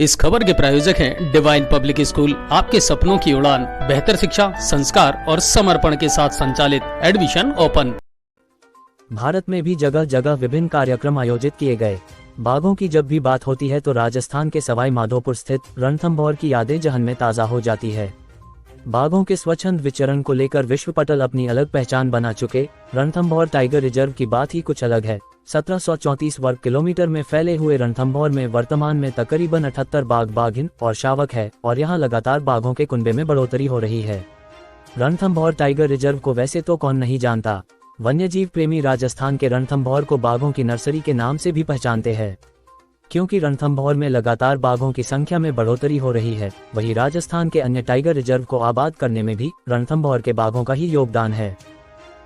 इस खबर के प्रायोजक हैं डिवाइन पब्लिक स्कूल, आपके सपनों की उड़ान, बेहतर शिक्षा, संस्कार और समर्पण के साथ संचालित। Admission open. भारत में भी जगह जगह विभिन्न कार्यक्रम आयोजित किए गए। बाघों की जब भी बात होती है तो राजस्थान के सवाई माधोपुर स्थित रणथंभौर की यादें जहन में ताज़ा हो जाती है। बाघों के स्वच्छंद विचरण को लेकर विश्व पटल अपनी अलग पहचान बना चुके रणथंभौर टाइगर रिजर्व की बात ही कुछ अलग है। 1734 वर्ग किलोमीटर में फैले हुए रणथंभौर में वर्तमान में तकरीबन 78 बाघ, बाघिन और शावक है और यहाँ लगातार बाघों के कुनबे में बढ़ोतरी हो रही है। रणथंभौर टाइगर रिजर्व को वैसे तो कौन नहीं जानता। वन्यजीव प्रेमी राजस्थान के रणथंभौर को बाघों की नर्सरी के नाम से भी पहचानते हैं, क्योंकि रणथंभौर में लगातार बाघों की संख्या में बढ़ोतरी हो रही है। वहीं राजस्थान के अन्य टाइगर रिजर्व को आबाद करने में भी रणथंभौर के बाघों का ही योगदान है।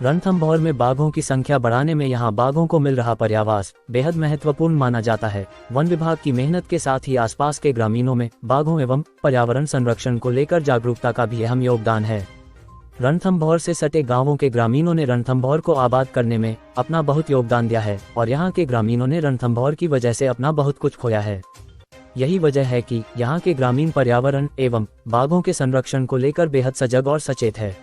रणथंभौर में बाघों की संख्या बढ़ाने में यहाँ बाघों को मिल रहा पर्यावास बेहद महत्वपूर्ण माना जाता है। वन विभाग की मेहनत के साथ ही आसपास के ग्रामीणों में बाघों एवं पर्यावरण संरक्षण को लेकर जागरूकता का भी अहम योगदान है। रणथंभौर से सटे गांवों के ग्रामीणों ने रणथंभौर को आबाद करने में अपना बहुत योगदान दिया है और यहाँ के ग्रामीणों ने रणथंभौर की वजह से अपना बहुत कुछ खोया है। यही वजह है कि यहाँ के ग्रामीण पर्यावरण एवं बाघों के संरक्षण को लेकर बेहद सजग और सचेत है।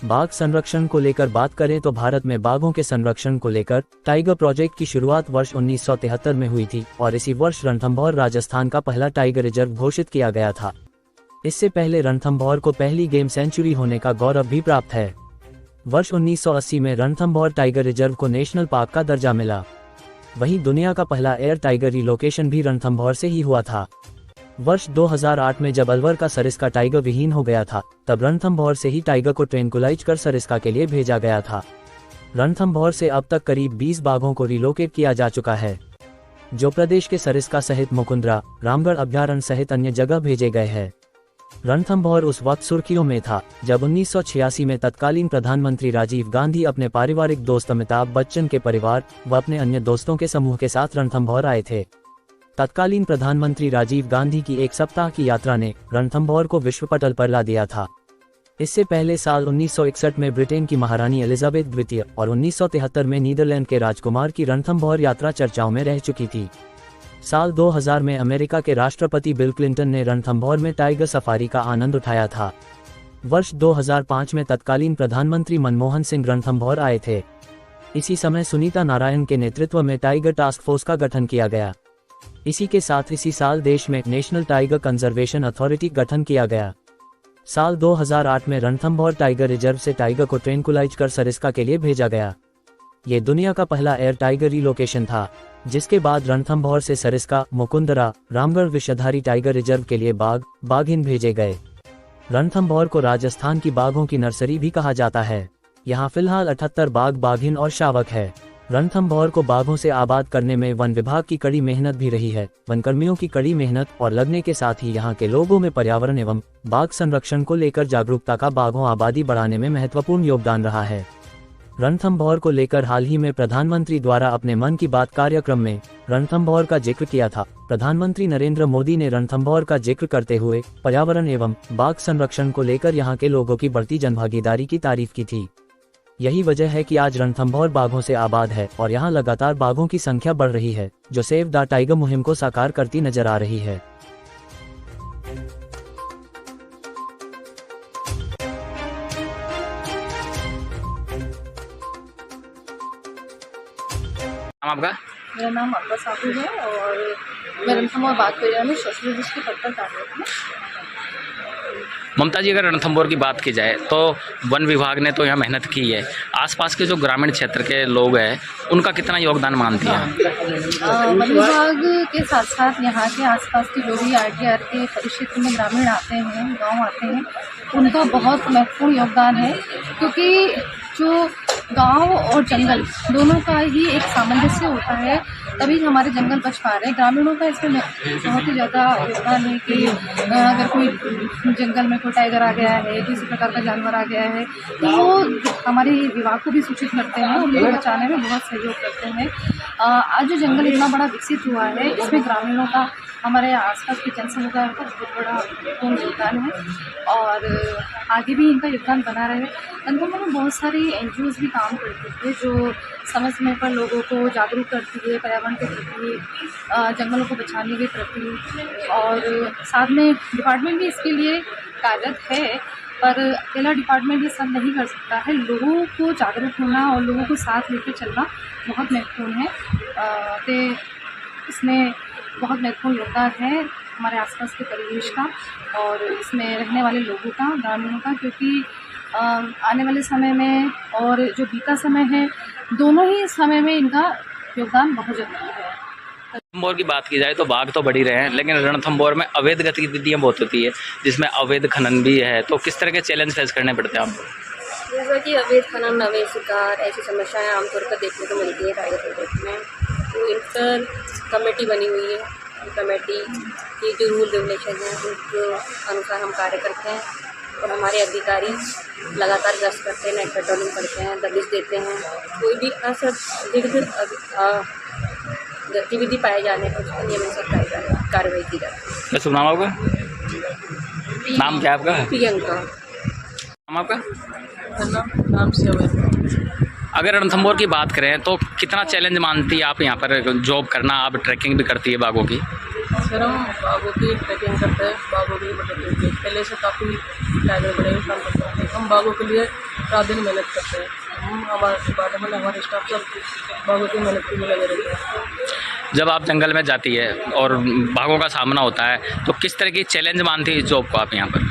बाघ संरक्षण को लेकर बात करें तो भारत में बाघों के संरक्षण को लेकर टाइगर प्रोजेक्ट की शुरुआत वर्ष 1973 में हुई थी और इसी वर्ष रणथंभौर राजस्थान का पहला टाइगर रिजर्व घोषित किया गया था। इससे पहले रणथंभौर को पहली गेम सेंचुरी होने का गौरव भी प्राप्त है। वर्ष 1980 में रणथंभौर टाइगर रिजर्व को नेशनल पार्क का दर्जा मिला। वहीं दुनिया का पहला एयर टाइगर रिलोकेशन भी रणथंभौर से ही हुआ था। वर्ष 2008 में जब अलवर का सरिस्का टाइगर विहीन हो गया था, तब रणथंभौर से ही टाइगर को ट्रैंकुलाइज कर सरिस्का के लिए भेजा गया था। रणथंभौर से अब तक करीब 20 बाघों को रिलोकेट किया जा चुका है, जो प्रदेश के सरिस्का सहित मुकुंदरा, रामगढ़ अभ्यारण्य सहित अन्य जगह भेजे गए हैं। रणथंभौर उस वक्त सुर्खियों में था जब 1986 में तत्कालीन प्रधानमंत्री राजीव गांधी अपने पारिवारिक दोस्त अमिताभ बच्चन के परिवार व अपने अन्य दोस्तों के समूह के साथ रणथंभौर आए थे। तत्कालीन प्रधानमंत्री राजीव गांधी की एक सप्ताह की यात्रा ने रणथंभौर को विश्व पटल पर ला दिया था। इससे पहले साल 1961 में ब्रिटेन की महारानी एलिजाबेथ द्वितीय और 1973 में नीदरलैंड के राजकुमार की रणथंभौर यात्रा चर्चाओं में रह चुकी थी। साल 2000 में अमेरिका के राष्ट्रपति बिल क्लिंटन ने रणथंभौर में टाइगर सफारी का आनंद उठाया था। वर्ष 2005 में तत्कालीन प्रधानमंत्री मनमोहन सिंह रणथंभौर आए थे। इसी समय सुनीता नारायण के नेतृत्व में टाइगर टास्क फोर्स का गठन किया गया। इसी के साथ इसी साल देश में नेशनल टाइगर कंजर्वेशन अथॉरिटी गठन किया गया। साल 2008 में रणथंभौर टाइगर रिजर्व से टाइगर को ट्रैंकुलाइज कर सरिस्का के लिए भेजा गया। ये दुनिया का पहला एयर टाइगर रिलोकेशन था, जिसके बाद रणथंभौर से सरिस्का, मुकुंदरा, रामगढ़ विषधारी टाइगर रिजर्व के लिए बाघ, बाघिन भेजे गए। रणथंभौर को राजस्थान की बाघों की नर्सरी भी कहा जाता है। यहाँ फिलहाल 78 बाघ, बाघिन और शावक है। रणथंभौर को बाघों से आबाद करने में वन विभाग की कड़ी मेहनत भी रही है। वनकर्मियों की कड़ी मेहनत और लगने के साथ ही यहाँ के लोगों में पर्यावरण एवं बाघ संरक्षण को लेकर जागरूकता का बाघों आबादी बढ़ाने में महत्वपूर्ण योगदान रहा है। रणथंभौर को लेकर हाल ही में प्रधानमंत्री द्वारा अपने मन की बात कार्यक्रम में रणथंभौर का जिक्र किया था। प्रधानमंत्री नरेंद्र मोदी ने रणथंभौर का जिक्र करते हुए पर्यावरण एवं बाघ संरक्षण को लेकर यहाँ के लोगों की बढ़ती जनभागीदारी की तारीफ की थी। यही वजह है कि आज रणथंभौर बाघों से आबाद है और यहाँ लगातार बाघों की संख्या बढ़ रही है, जो सेव द टाइगर मुहिम को साकार करती नजर आ रही है। आपका? मेरा नाम अब्बा साहू है और मैं रणथंभौर बाघ एरिया में सोशलिस्ट के पद पर कार्यरत हूँ। ममता जी, अगर रणथंभौर की बात की जाए तो वन विभाग ने तो यहाँ मेहनत की है। आसपास के जो ग्रामीण क्षेत्र के लोग हैं उनका कितना योगदान मानती हैं? वन विभाग के साथ साथ यहाँ के आसपास के जो भी आरटीआर के परिक्षेत्र में ग्रामीण आते हैं, गांव आते हैं, उनका बहुत महत्वपूर्ण योगदान है, क्योंकि जो गांव और जंगल दोनों का ही एक सामंजस्य होता है, तभी हमारे जंगल बच पा रहे हैं। ग्रामीणों का इसमें बहुत ही ज़्यादा योगदान है कि अगर कोई जंगल में कोई टाइगर आ गया है, किसी प्रकार का जानवर आ गया है, तो वो हमारे विभाग को भी सूचित करते हैं और उनको बचाने में बहुत सहयोग करते हैं। आज जो जंगल इतना बड़ा विकसित हुआ है, इसमें ग्रामीणों का हमारे आसपास के जनसमुदाय का बहुत बड़ा महत्वपूर्ण योगदान है और आगे भी इनका योगदान बना रहे। रणथंभौर में बहुत सारी NGOs भी काम करती है जो समय समय पर लोगों को जागरूक करती है पर्यावरण के प्रति, जंगलों को बचाने के प्रति, और साथ में डिपार्टमेंट भी इसके लिए कार्यरत है, पर अकेला डिपार्टमेंट ये सब नहीं कर सकता है। लोगों को जागरूक होना और लोगों को साथ लेकर चलना बहुत महत्वपूर्ण है। तो इसमें बहुत महत्वपूर्ण योगदान है हमारे आसपास के परिवेश का और इसमें रहने वाले लोगों का, ग्रामीणों का, क्योंकि आने वाले समय में और जो बीता समय है, दोनों ही समय में इनका योगदान बहुत ज़रूरी है। रणथंभौर की बात की जाए तो बाघ तो बढ़ ही रहे हैं, लेकिन रणथंभौर में अवैध गतिविधियां बहुत होती है, जिसमें अवैध खनन भी है। तो किस तरह के चैलेंज फेस करने पड़ते हैं आपको? जैसा कि अवैध खनन, अवैध शिकार, ऐसी समस्याएं आमतौर पर देखने को मिलती है टाइगर प्रोजेक्ट में। तो इन पर कमेटी बनी हुई है, कमेटी की जो रूल रेगुलेशन है उनके अनुसार हम कार्य करते हैं और हमारे अधिकारी लगातार गश्त करते हैं, नाइट पेट्रोलिंग करते हैं, दबिश देते हैं। कोई भी असंदिग्ध गतिविधि पाए जाने पर उसको नियमानुसार कार्रवाई की जाती है। क्या शुभ नाम आपका? नाम क्या है आपका? प्रियंका। नाम आपका? नाम से अगर रणथंभौर की बात करें तो कितना चैलेंज मानती है आप यहाँ पर जॉब करना? आप ट्रैकिंग भी करती है बाघों की? सर हम बाघों की ट्रैकिंग करते हैं, बाघों की मदद करते हैं। पहले से काफ़ी टाइगर बड़े काम करते हैं। हम बाघों के लिए रात दिन मेहनत करते हैं। हम हमारे डिपार्टमेंट, हमारे स्टाफ सब बाघों की मेहनत के लिए लगे रहते हैं। जब आप जंगल में जाती है और बाघों का सामना होता है तो किस तरह की चैलेंज मानती है इस जॉब को आप यहाँ पर?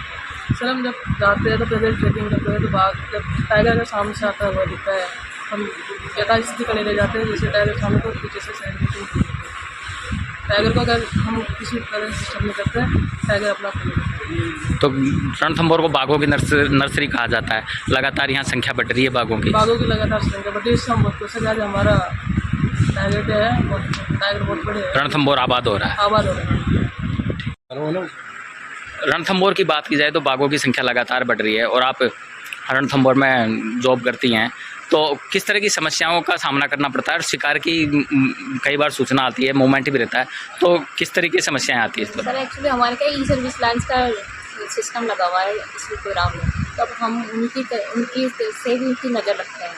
सर हम जब जाते हैं तो पहले ट्रैकिंग करते हैं तो बाघ जब टाइगर के सामने से आता है हुआ दिखता है, हम यथास्थिति खड़े रह जाते हैं। जैसे टाइगर सामने को पीछे से साइड टाइगर को अगर हम किसी तरह से डिस्टर्ब नहीं करते हैं, टाइगर अपना तो रणथंभौर को बाघों की नर्सरी कहा जाता है। लगातार यहाँ संख्या बढ़ रही है बाघों की लगातार संख्या बढ़ रही है। हम बहुत आज हमारा टाइगर जो है टाइगर बहुत बड़े रणथंभौर आबाद हो रहा है। रणथंभौर की बात की जाए तो बाघों की संख्या लगातार बढ़ रही है और आप रणथंभौर में जॉब करती हैं, तो किस तरह की समस्याओं का सामना करना पड़ता है? और शिकार की कई बार सूचना आती है, मूवमेंट भी रहता है, तो किस तरह की समस्याएं आती है? सर एक्चुअली हमारे क्या ई सर्विस लाइन्स का सिस्टम लगा हुआ है इस प्रोग्राम में, तो अब हम उनकी से भी उनकी नज़र रखते हैं।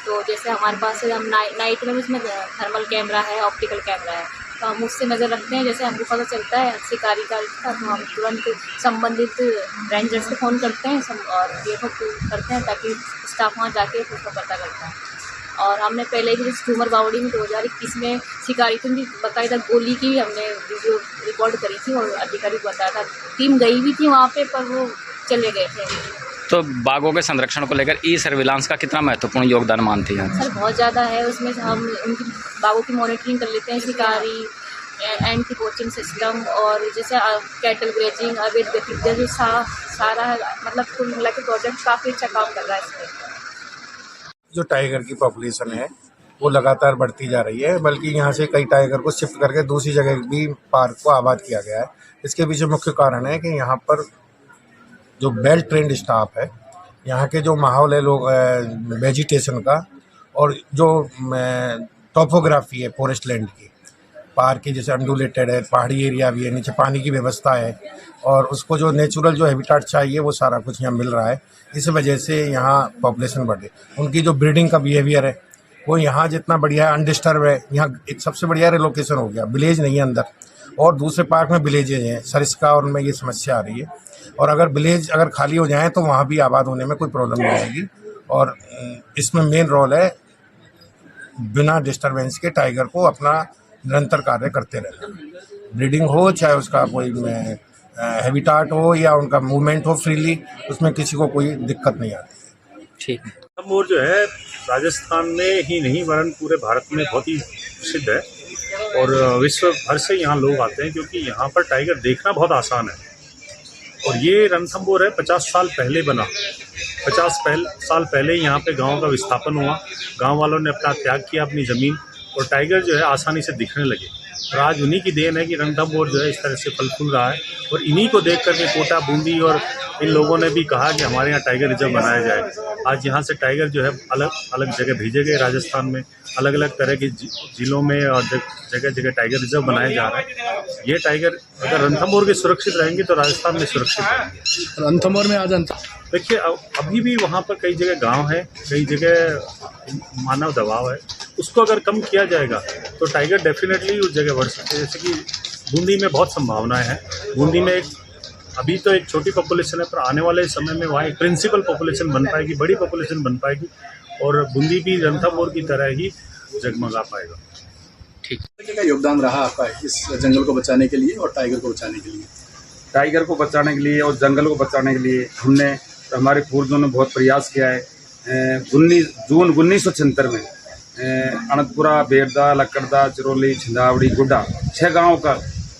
तो जैसे हमारे पास हम नाइट में भी उसमें थर्मल कैमरा है, ऑप्टिकल कैमरा है, तो हम उससे नज़र रखते हैं। जैसे हमको पता चलता है शिकारी का तो हम तुरंत संबंधित रेंजर्स को फ़ोन करते हैं और ये करते हैं ताकि स्टाफ वहाँ जाके उसको पता करता है। और हमने पहले भी जैसे झूमर बावड़ी में 2021 में शिकारी की बाकायदा गोली की हमने वीडियो रिकॉर्ड करी थी और अधिकारी को बताया था। टीम गई भी थी वहाँ पे, पर वो चले गए थे। तो बाघों के संरक्षण को लेकर ई सर्विलांस का कितना महत्वपूर्ण योगदान मानती हैं? सर बहुत ज़्यादा है। उसमें हम उनकी बाघों की मॉनिटरिंग कर लेते हैं, शिकारी, एंटी पोचिंग सिस्टम और जैसे कैटल ग्रेजिंग, अवैध गतिविधियाँ जो सारा मतलब कुल मिला के प्रोजेक्ट काफ़ी अच्छा काम कर रहा है इसमें। जो टाइगर की पॉपुलेशन है वो लगातार बढ़ती जा रही है, बल्कि यहाँ से कई टाइगर को शिफ्ट करके दूसरी जगह भी पार्क को आबाद किया गया है। इसके पीछे मुख्य कारण है कि यहाँ पर जो वेल ट्रेंड स्टाफ है, यहाँ के जो माहौल है लोग वेजिटेशन का और जो टॉपोग्राफी है फॉरेस्ट लैंड की, पार्क की जैसे अंडुलेटेड है, पहाड़ी एरिया भी है, नीचे पानी की व्यवस्था है और उसको जो नेचुरल जो हैबिटेट चाहिए वो सारा कुछ यहाँ मिल रहा है। इस वजह से यहाँ पॉपुलेशन बढ़ रही है। उनकी जो ब्रीडिंग का बिहेवियर है वो यहाँ जितना बढ़िया है, अनडिस्टर्ब है। यहाँ एक सबसे बढ़िया रिलोकेशन हो गया, विलेज नहीं है अंदर, और दूसरे पार्क में विलेजेज हैं सरिस्का और उनमें ये समस्या आ रही है। और अगर विलेज अगर खाली हो जाए तो वहाँ भी आबाद होने में कोई प्रॉब्लम नहीं आएगी। और इसमें मेन रोल है बिना डिस्टर्बेंस के टाइगर को अपना निरंतर कार्य करते रहना, ब्रीडिंग हो चाहे उसका कोई हैबिटेट हो या उनका मूवमेंट हो फ्रीली, उसमें किसी को कोई दिक्कत नहीं आती। ठीक। रणथंभौर जो है राजस्थान में ही नहीं वरन पूरे भारत में बहुत ही प्रसिद्ध है और विश्व भर से यहाँ लोग आते हैं क्योंकि यहाँ पर टाइगर देखना बहुत आसान है। और ये रणथंभौर है 50 साल पहले बना, 50 साल पहले यहाँ पे गांव का विस्थापन हुआ, गांव वालों ने अपना त्याग किया अपनी ज़मीन और टाइगर जो है आसानी से दिखने लगे। और आज उन्हीं की देन है कि रणथंभौर जो है इस तरह से फल फूल रहा है। और इन्हीं को देख करके कोटा, बूंदी और इन लोगों ने भी कहा कि हमारे यहाँ टाइगर रिजर्व बनाया जाए। आज यहाँ से टाइगर जो है अलग अलग जगह भेजे गए राजस्थान में, अलग अलग तरह के जिलों में और जगह जगह टाइगर रिजर्व बनाए जा रहे हैं। ये टाइगर अगर रणथंभौर के सुरक्षित रहेंगे तो राजस्थान में सुरक्षित रहेंगे। रणथंभौर में आज देखिए अभी भी वहाँ पर कई जगह गांव है, कई जगह मानव दबाव है, उसको अगर कम किया जाएगा तो टाइगर डेफिनेटली उस जगह बढ़ सकते हैं। जैसे कि बूंदी में बहुत संभावनाएं हैं। बूंदी में अभी तो एक छोटी पॉपुलेशन है, पर आने वाले समय में वहाँ एक प्रिंसिपल पॉपुलेशन बन पाएगी, बड़ी पॉपुलेशन बन पाएगी और बूंदी भी रणथंभौर की तरह ही जगमगा पाएगा। ठीक क्या योगदान रहा आपका इस जंगल को बचाने के लिए और टाइगर को बचाने के लिए? टाइगर को बचाने के लिए और जंगल को बचाने के लिए हमने हमारे पूर्वजों ने बहुत प्रयास किया है। 19 जून 1976 में अनंतपुरा, बेरदा, लक्कड़दा, चिरौली, छिंदावड़ी, गुड्डा 6 गाँव का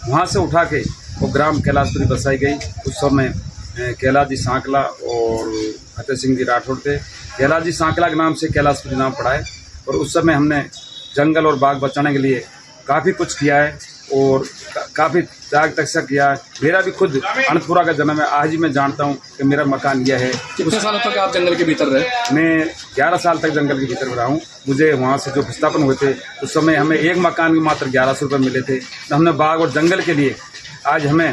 वहाँ से उठा के वो ग्राम कैलाशपुरी बसाई गई। उस समय कैलाश जी सांकला और फतेह सिंह जी राठौड़ थे। कैलाश जी सांकला के नाम से कैलाशपुरी नाम पड़ा है। और उस समय हमने जंगल और बाग बचाने के लिए काफ़ी कुछ किया है और काफ़ी त्याग तपस्या किया है। मेरा भी खुद अनंतपुरा का जन्म है। आज ही मैं जानता हूँ कि मेरा मकान यह है। कितने सालों तक आप जंगल के भीतर रहे? मैं 11 साल तक जंगल के भीतर रहा हूँ। मुझे वहाँ से जो विस्थापन हुए थे उस समय हमें एक मकान के मात्र 1100 रुपये मिले थे। तो हमने बाग और जंगल के लिए आज हमें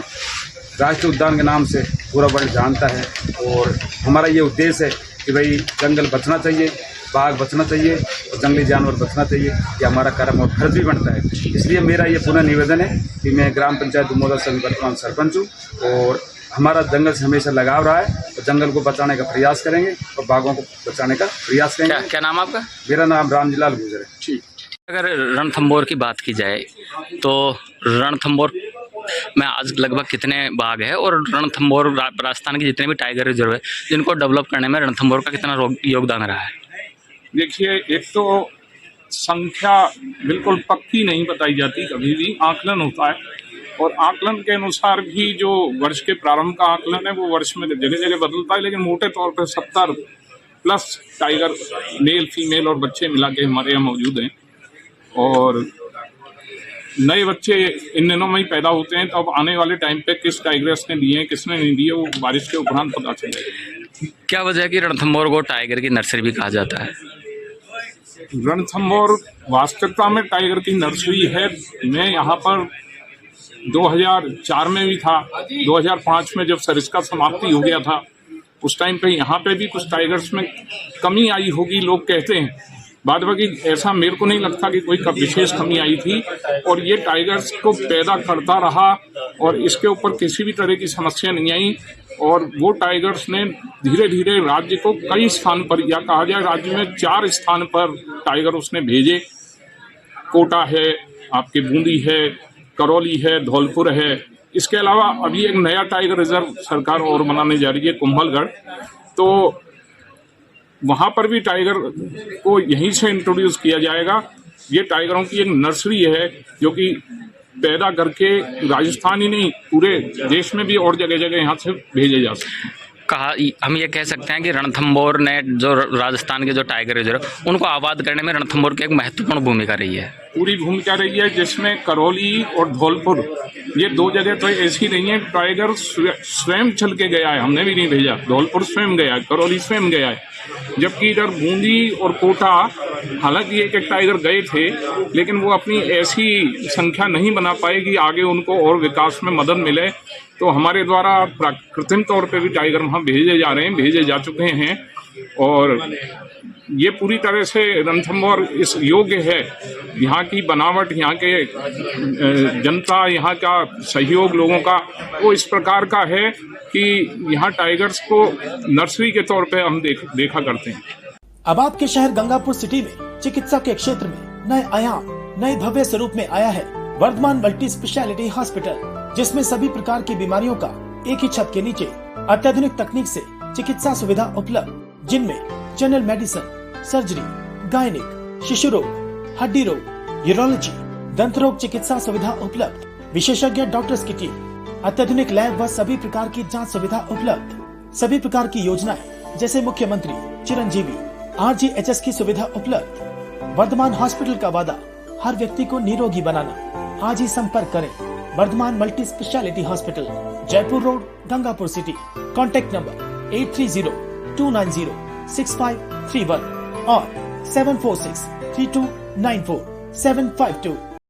राष्ट्रीय उद्यान के नाम से पूरा वर्ल्ड जानता है और हमारा ये उद्देश्य है कि भाई जंगल बचना चाहिए, बाघ बचना चाहिए और जंगली जानवर बचना चाहिए। ये हमारा कर्म और फर्ज भी बनता है। इसलिए मेरा ये पुनः निवेदन है कि मैं ग्राम पंचायत दुमोदा से वर्तमान सरपंच हूँ और हमारा जंगल से हमेशा लगाव रहा है और जंगल को बचाने का प्रयास करेंगे और बाघों को बचाने का प्रयास करेंगे। क्या नाम आपका? मेरा नाम रामजीलाल गुजर है। ठीक। अगर रणथंभौर की बात की जाए तो रणथंभौर में आज लगभग कितने बाघ है और रणथंभौर राजस्थान के जितने भी टाइगर रिजर्व है जिनको डेवलप करने में रणथंभौर का कितना योगदान रहा है? देखिए, एक तो संख्या बिल्कुल पक्की नहीं बताई जाती, कभी भी आकलन होता है और आकलन के अनुसार भी जो वर्ष के प्रारंभ का आकलन है वो वर्ष में जगह जगह बदलता है, लेकिन मोटे तौर पर 70+ टाइगर मेल फीमेल और बच्चे मिला के हमारे यहाँ मौजूद हैं। और नए बच्चे इन दिनों में ही पैदा होते हैं, तो अब आने वाले टाइम पे किस टाइगर्स ने दिए हैं किसने नहीं दिए वो बारिश के उपरांत पता चलेगा। क्या वजह है कि रणथंभौर को टाइगर की नर्सरी भी कहा जाता है? रणथंभौर वास्तविकता में टाइगर की नर्सरी है। मैं यहाँ पर 2004 में भी था, 2005 में जब सरिस्का समाप्ति हो गया था उस टाइम पे यहाँ पे भी कुछ टाइगर्स में कमी आई होगी, लोग कहते हैं। बाद बाकी ऐसा मेरे को नहीं लगता कि कोई विशेष कमी आई थी और ये टाइगर्स को पैदा करता रहा और इसके ऊपर किसी भी तरह की समस्या नहीं आई। और वो टाइगर्स ने धीरे धीरे राज्य को कई स्थान पर, या कहा जाए राज्य में 4 स्थान पर टाइगर उसने भेजे। कोटा है, आपके बूंदी है, करौली है, धौलपुर है। इसके अलावा अभी एक नया टाइगर रिजर्व सरकार और बनाने जा रही है, कुंभलगढ़। तो वहाँ पर भी टाइगर को यहीं से इंट्रोड्यूस किया जाएगा। ये टाइगरों की एक नर्सरी है जो कि पैदा करके राजस्थान ही नहीं पूरे देश में भी और जगह जगह यहाँ से भेजे जा सकते हैं। कहा हम ये कह सकते हैं कि रणथंभौर ने जो राजस्थान के जो टाइगर रिजर्व उनको आबाद करने में रणथंभौर की एक महत्वपूर्ण भूमिका रही है। पूरी भूमिका रही है, जिसमें करौली और धौलपुर ये 2 जगह तो ऐसी नहीं है। टाइगर स्वयं चल के गया है, हमने भी नहीं भेजा। धौलपुर स्वयं गया है, करौली स्वयं गया है। जबकि इधर बूंदी और कोटा हालांकि एक टाइगर गए थे, लेकिन वो अपनी ऐसी संख्या नहीं बना पाए कि आगे उनको और विकास में मदद मिले। तो हमारे द्वारा कृत्रिम तौर पे भी टाइगर वहाँ भेजे जा रहे हैं, भेजे जा चुके हैं और ये पूरी तरह से रणथंभौर इस योग्य है। यहाँ की बनावट, यहाँ के जनता, यहाँ का सहयोग लोगों का वो इस प्रकार का है कि यहाँ टाइगर्स को नर्सरी के तौर पे हम देखा करते हैं। अब आपके शहर गंगापुर सिटी में चिकित्सा के क्षेत्र में नए आयाम, नए भव्य स्वरूप में आया है वर्धमान मल्टी स्पेशलिटी हॉस्पिटल, जिसमें सभी प्रकार की बीमारियों का एक ही छत के नीचे अत्याधुनिक तकनीक से चिकित्सा सुविधा उपलब्ध, जिनमें जनरल मेडिसिन, सर्जरी, गायनिक, शिशु रोग, हड्डी रोग, यूरोलॉजी, दंत रोग चिकित्सा सुविधा उपलब्ध, विशेषज्ञ डॉक्टर्स की टीम, अत्याधुनिक लैब व सभी प्रकार की जांच सुविधा उपलब्ध, सभी प्रकार की योजनाएं जैसे मुख्यमंत्री चिरंजीवी RGHS की सुविधा उपलब्ध। वर्धमान हॉस्पिटल का वादा हर व्यक्ति को निरोगी बनाना। आज ही संपर्क करें Vardhman multi speciality hospital, Jaipur Road, Gangapur City. Contact number 830290 6531 और 7463294 752